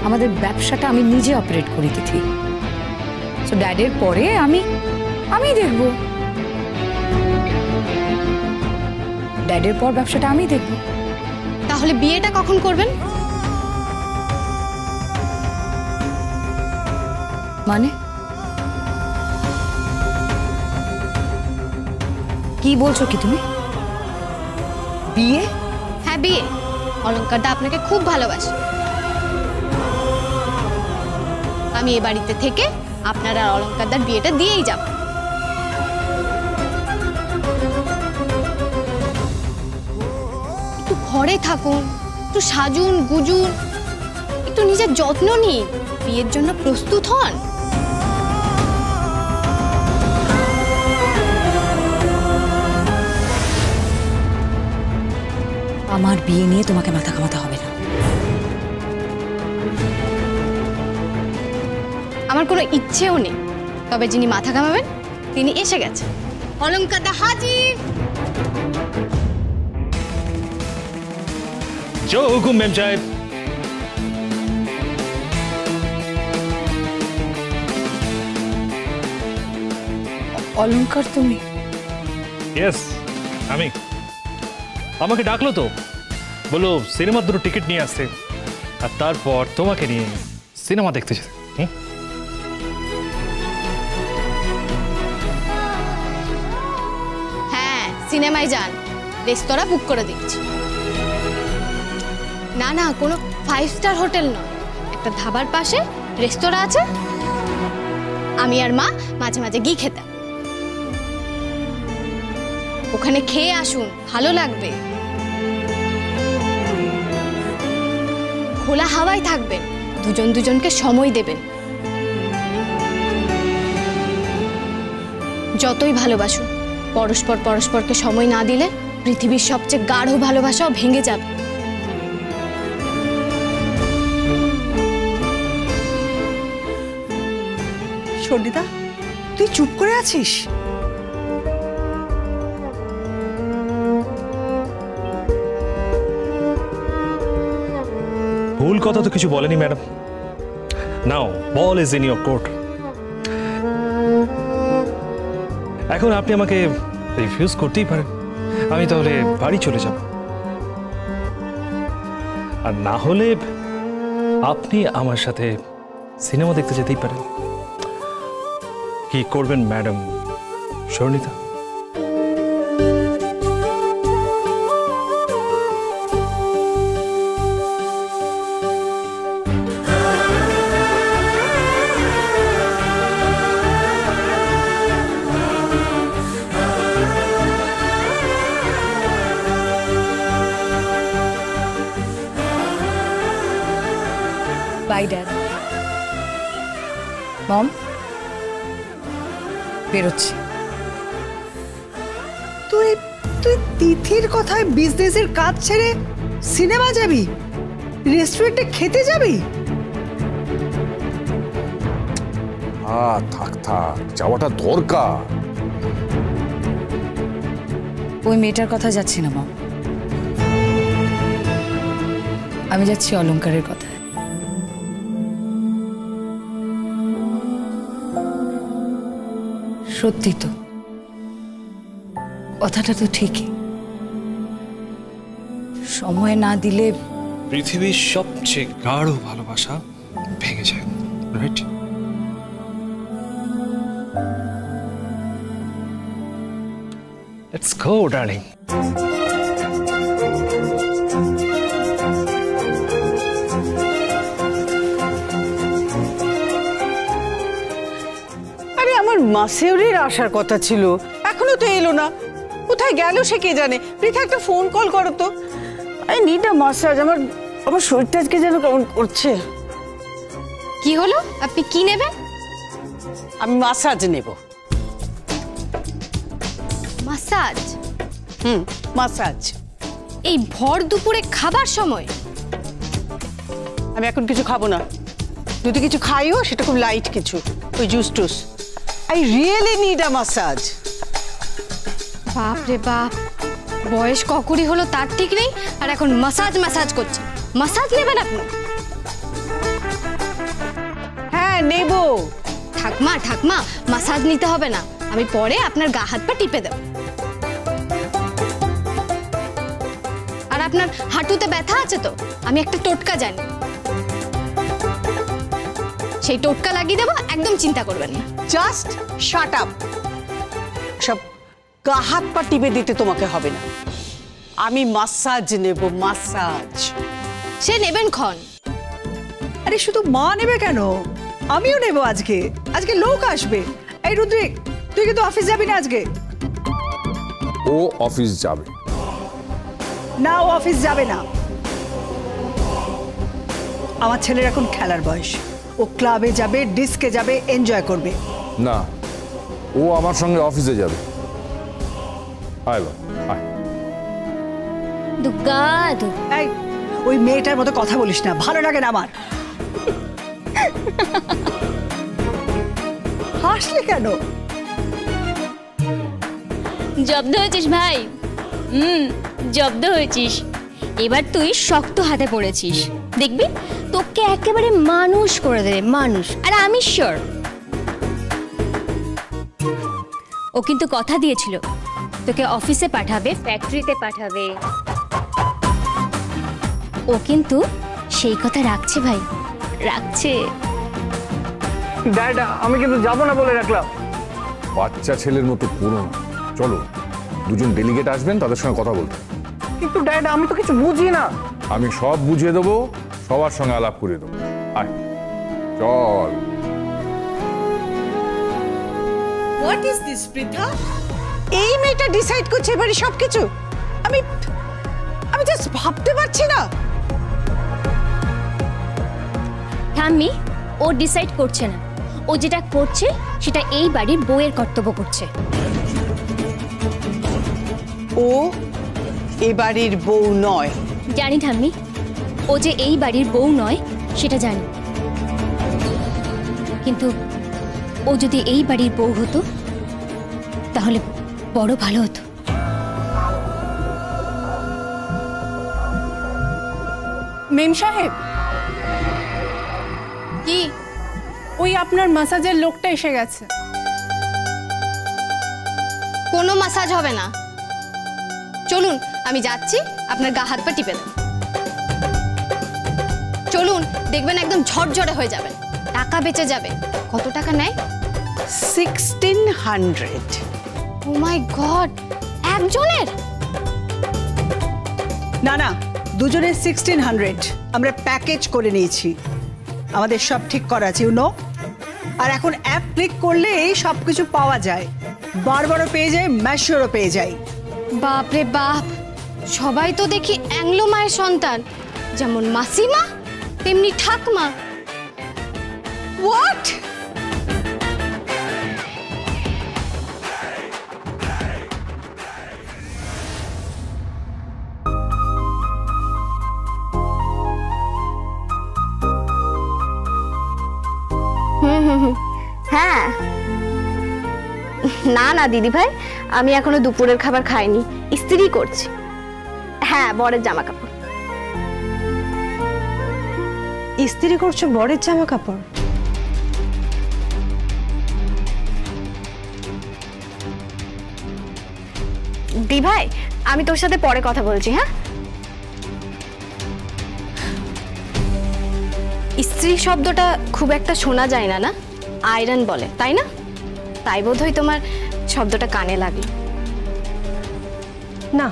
আমাদের ব্যবসাটা আমি নিজে অপারেট করি তিথি। সো ড্যাডের পরে আমি দেখব, ড্যাডের পর ব্যবসাটা আমি দেখব। তাহলে বিয়েটা কখন করবেন? মানে কি বলছো কি তুমি? বিয়ে? হ্যাঁ বিয়ে। অলঙ্কারদা আপনাকে খুব ভালোবাসে। আমি এ বাড়িতে থেকে আপনার আর অলঙ্কারদার বিয়েটা দিয়েই যাব। একটু ঘরে থাকুন, একটু সাজুন গুজুন, একটু নিজের যত্ন নিন, বিয়ের জন্য প্রস্তুত হন। আমার বিয়ে নিয়ে তোমাকে মাথা ঘামাতে হবে না। আমার কোনো ইচ্ছেও নেই, তবে যিনি মাথা ঘামাবেন তিনি এসে গেছেন। অলঙ্কারদা হাজির। जो हुकुम मेम साहब। অলঙ্কার তুমি? यस আমি। আমাকে ডাকলো তো, বলো সিনেমার দুটো টিকিট নিয়ে আসতে, আর তারপর তোমাকে নিয়ে সিনেমা দেখতে যেতে। হ্যাঁ সিনেমায় যান, রেস্তোরাঁ বুক করে দিচ্ছি। না না, কোনো 5 স্টার হোটেল নয়, একটা ধাবার পাশে রেস্তোরাঁ আছে, আমি আর মা মাঝে মাঝে গিয়ে খেতাম। ওখানে খেয়ে আসুন, ভালো লাগবে। খোলা হাওয়ায় থাকবেন, দুজন দুজনকে সময় দেবেন। যতই ভালোবাসুন, পরস্পর পরস্পরকে সময় না দিলে পৃথিবীর সবচেয়ে গাঢ় ভালোবাসাও ভেঙে যাবে। সন্ডিতা, তুই চুপ করে আছিস? ভুল কথা তো কিছু বলেনি madam. Now ball is in your court. এখন আপনি আমাকে রিফিউজ করতেই পারেন, আমি তাহলে বাড়ি চলে যাব। আর না হলে আপনি আমার সাথে সিনেমা দেখতে যেতেই পারেন। কি করবেন madam Swarnita? Bye dad. Mom বেরোচ্ছি। তুই তুই তিথির কথায় বিজনেসের কাজ ছেড়ে সিনেমা যাবি, রেস্টুরেন্টে খেতে যাবি? থাক থাক, যাওয়াটা দরকার। ওই মেয়েটার কথা যাচ্ছি না মম, আমি যাচ্ছি অলঙ্কারের কথা। সত্যি তো, কথাটা তো ঠিকই। সময় না দিলে পৃথিবীর সবচেয়ে গাঢ় ভালোবাসা ভেঙে যায়, রাইট? Let's go darling. মাসেউরির আসার কথা ছিল, এখনো তো এলো না। কোথায় গেল সে কে জানে। পৃথা একটা ফোন কল করো তো। I need a massage. আমার শরীরটা আজকে যেন কেমন করছে। কি হলো, আপনি কি নেবেন? আমি মাসাজ নেব। মাসাজ? মাসাজ। এই ভর দুপুরে খাবার সময়? আমি এখন কিছু খাবো না, যদি কিছু খাইও সেটা খুব লাইট কিছু, ওই জুস টুস। I really need a massage. বাপ রে বাপ, বয়স ককুরি হলো তার ঠিক নেই, আর এখন মাসাজ করছে। মাসাজ নেবেন আপনি? হ্যাঁ নেব। ঠাকমা ঠাকমা মাসাজ নিতে হবে না, আমি পরে আপনার গা হাত পা টিপে দেব। আর আপনার হাঁটুতে ব্যথা আছে তো, আমি একটা টোটকা জানি, সেই টোটকা লাগিয়ে দেবো, একদম চিন্তা করবেন না। Just shut up. সব গা হাত পা টিপে দিতে তোমাকে হবে না, আমি মাসাজ নেব, মাসাজ। সে নেবেন ক্ষণ। আরে শুধু মা নেবে কেন, আমিও নেব আজকে। আজকে লোক আসবে। এই রুদ্রিক, তুই কিন্তু অফিস যাবি না আজকে? ও অফিস যাবে না, ও অফিস যাবে না। আমার ছেলের এখন খেলার বয়স, ও ক্লাবে যাবে, ডিস্কে যাবে, এনজয় করবে। না, ও আমার সঙ্গে অফিসে যাবে। আয় বাবা, আয়। দুগ্গা এই, ওই মেয়েটার মতো কথা বলিস না, ভালো লাগে না আমার। হাসলে কেন? জব্দ হয়েছিস ভাই, জব্দ হয়েছিস। এবার তুই শক্ত হাতে পড়েছিস, দেখবি তোকে একেবারে মানুষ করে দেবে, মানুষ। আর আমি শিওর ও কিন্তু কথা দিয়েছিল তোকে অফিসে পাঠাবে, ফ্যাক্টরিতে পাঠাবে। ও কিন্তু সেই কথা রাখছে ভাই, রাখছে। ড্যাড আমি কিন্তু যাবো না বলে রাখলাম। বাচ্চা ছেলের মতো পুরো না। চলো, দুজন ডেলিগেট আসবেন, তাদের সঙ্গে কথা বলতে। কিন্তু ড্যাড আমি তো কিছু বুঝি না। আমি সব বুঝিয়ে দেবো, সবার সঙ্গে আলাপ করে দেবো। আয়, চল। What is this Pritha? এই মেয়েটা ডিসাইড করছে এবারে সবকিছু? আমি আমি জাস্ট ভাবতে পারছি না। ঠাম্মি, ও ডিসাইড করছে না, ও যেটা করছে সেটা এই বাড়ির বউয়ের কর্তব্য করছে। ও এ বাড়ির বউ নয়। জানি ঠাম্মি, ও যে এই বাড়ির বউ নয় সেটা জানি, কিন্তু ও যদি এই বাড়ির বউ হতো তাহলে বড় ভালো হতো। মেম সাহেব, কি? ওই আপনার মাসাজের লোকটা এসে গেছে। কোনো মাসাজ হবে না, চলুন আমি যাচ্ছি, আপনার গা হাত পা টিপে দেব। চলুন, দেখবেন একদম ঝরঝরে হয়ে যাবেন, টাকা বেঁচে যাবে। কত টাকা নেয়? 1600। ও মাই গড, একজনের? না না, দুজনের 1600 আমরা প্যাকেজ করে নিয়েছি। আমাদের সব ঠিক করা আছে, ইউ নো। আর এখন অ্যাপ ক্লিক করলে সব কিছু পাওয়া যায়, বারবারও পেয়ে যায়, ম্যাশিওরও পেয়ে যায়। বাপরে বাপ, সবাই তো দেখি অ্যাংলো মায়ের সন্তান, যেমন মাসিমা তেমনি ঠাকমা। হোয়াট? হ্যাঁ, না না দিদি ভাই, আমি এখনো দুপুরের খাবার খাইনি, ইস্ত্রি করছি। হ্যাঁ, বরের জামা কাপড়। ইস্ত্রি করছো বরের জামা কাপড়? দি ভাই, আমি তোর সাথে পরে কথা বলছি। হ্যাঁ, ইস্ত্রি শব্দটা খুব একটা শোনা যায় না, না আয়রন বলে, তাই না? তাই বোধহয় তোমার শব্দটা কানে লাগলো। না,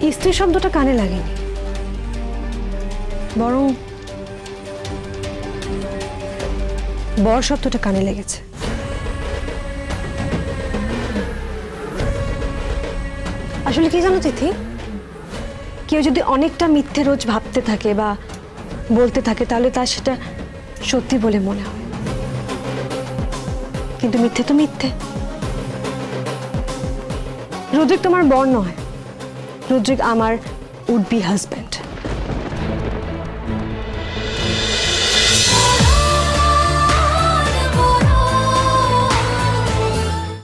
ইস্ত্রি শব্দটা কানে লাগেনি, বরং বর শব্দটা কানে লেগেছে। আসলে কি জানো তিথি, কেউ যদি অনেকটা মিথ্যে রোজ ভাবতে থাকে বা বলতে থাকে তাহলে তার সেটা সত্যি বলে মনে হয়, কিন্তু মিথ্যে তো মিথ্যে। রুদ্রিক তোমার বর নয়, রুদ্রিক আমার উড বি হাজব্যান্ড।